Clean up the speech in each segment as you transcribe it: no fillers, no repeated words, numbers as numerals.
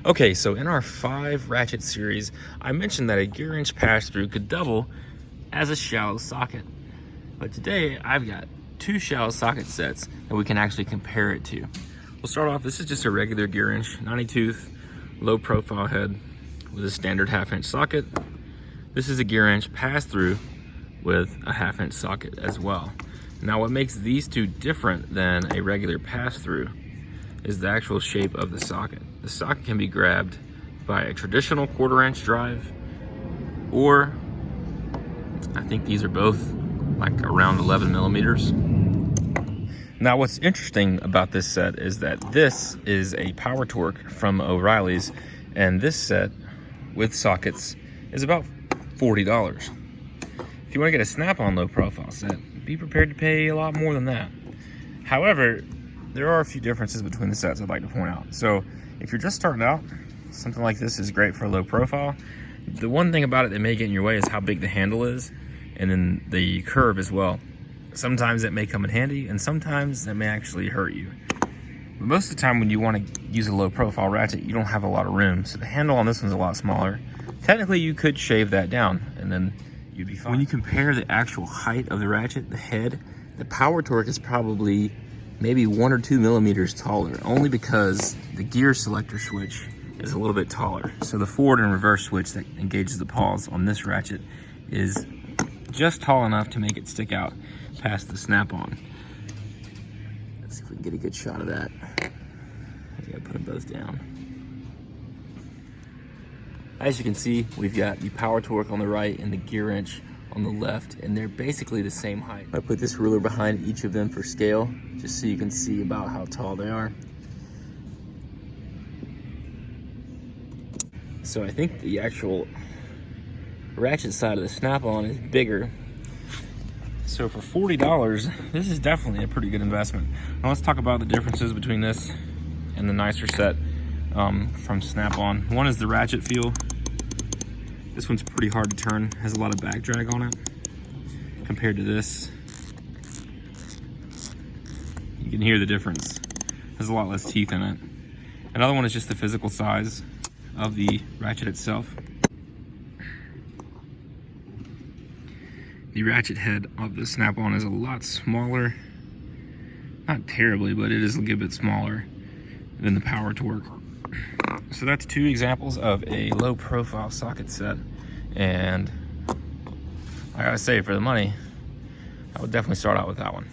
Okay, so in our 5 ratchet series, I mentioned that a gear wrench pass-through could double as a shallow socket. But today, I've got 2 shallow socket sets that we can actually compare it to. We'll start off, this is just a regular gear wrench, 90-tooth, low profile head with a standard 1/2-inch socket. This is a gear wrench pass-through with a 1/2-inch socket as well. Now what makes these two different than a regular pass-through is the actual shape of the socket. The socket can be grabbed by a traditional 1/4-inch drive, or I think these are both like around 11 millimeters. Now what's interesting about this set is that this is a powertorque from O'Reilly's, and this set with sockets is about $40. If you want to get a snap-on low profile set, be prepared to pay a lot more than that. However, there are a few differences between the sets I'd like to point out. So if you're just starting out, something like this is great for low profile. The one thing about it that may get in your way is how big the handle is, and then the curve as well. Sometimes it may come in handy, and sometimes it may actually hurt you. But most of the time when you want to use a low profile ratchet, you don't have a lot of room. So the handle on this one's a lot smaller. Technically you could shave that down and then you'd be fine. When you compare the actual height of the ratchet, the head, the powertorque is probably maybe 1 or 2 millimeters taller, only because the gear selector switch is a little bit taller. So the forward and reverse switch that engages the pawls on this ratchet is just tall enough to make it stick out past the snap-on. Let's see if we can get a good shot of that. I gotta put them both down. As you can see, we've got the powertorque on the right and the gear wrench on the left, and they're basically the same height. I put this ruler behind each of them for scale, just so you can see about how tall they are. So I think the actual ratchet side of the snap-on is bigger. So for $40, this is definitely a pretty good investment. Now let's talk about the differences between this and the nicer set from Snap-on. One is the ratchet feel. This one's pretty hard to turn, has a lot of back drag on it compared to this. You can hear the difference. There's a lot less teeth in it. Another one is just the physical size of the ratchet itself. The ratchet head of the Snap-on is a lot smaller. Not terribly, but it is a little bit smaller than the powertorque. So that's 2 examples of a low profile socket set, and I gotta say, for the money, I would definitely start out with that one.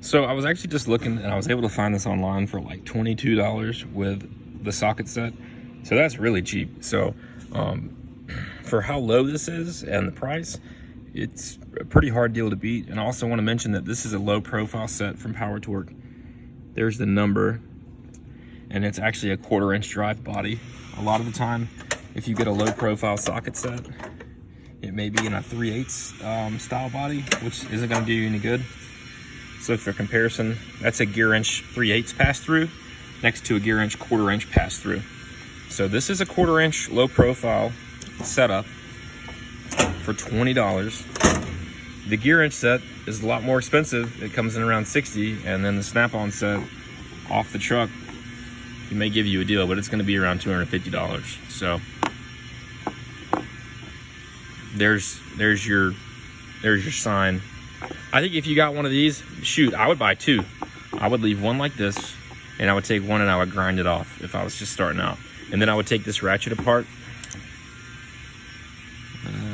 So I was actually just looking, and I was able to find this online for like $22 with the socket set. So that's really cheap. So for how low this is and the price, it's a pretty hard deal to beat. And I also want to mention that this is a low profile set from powertorque. There's the number, and it's actually a 1/4-inch drive body. A lot of the time, if you get a low profile socket set, it may be in a 3/8 style body, which isn't going to do you any good. So for comparison, that's a gear wrench 3/8 pass through next to a gear wrench 1/4-inch pass through. So this is a 1/4-inch low profile setup for $20. The gear wrench set is a lot more expensive. It comes in around $60, and then the Snap-on set off the truck, he may give you a deal, but it's going to be around $250. So there's your sign. I think if you got one of these, shoot, I would buy 2. I would leave one like this, and I would take one and I would grind it off if I was just starting out. And then I would take this ratchet apart.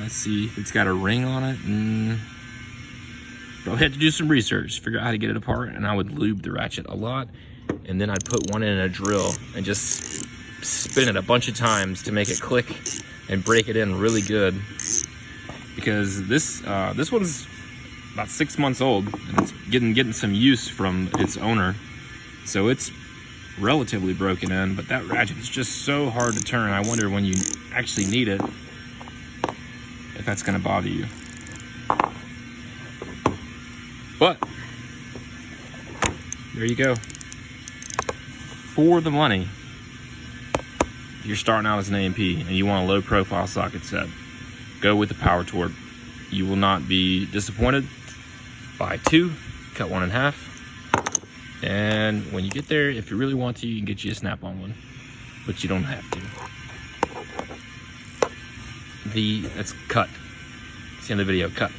Let's see if it's got a ring on it. Probably had to do some research, figure out how to get it apart, and I would lube the ratchet a lot. And then I'd put one in a drill and just spin it a bunch of times to make it click and break it in really good. Because this one's about 6 months old, and it's getting some use from its owner. So it's relatively broken in, but that ratchet is just so hard to turn. I wonder when you actually need it, if that's gonna bother you. But there you go. For the money, if you're starting out as an A&P and you want a low profile socket set, go with the powertorque. You will not be disappointed. Buy 2, cut one in half, and when you get there, if you really want to, you can get you a Snap-on one. but you don't have to. That's cut. It's the end of the video, cut.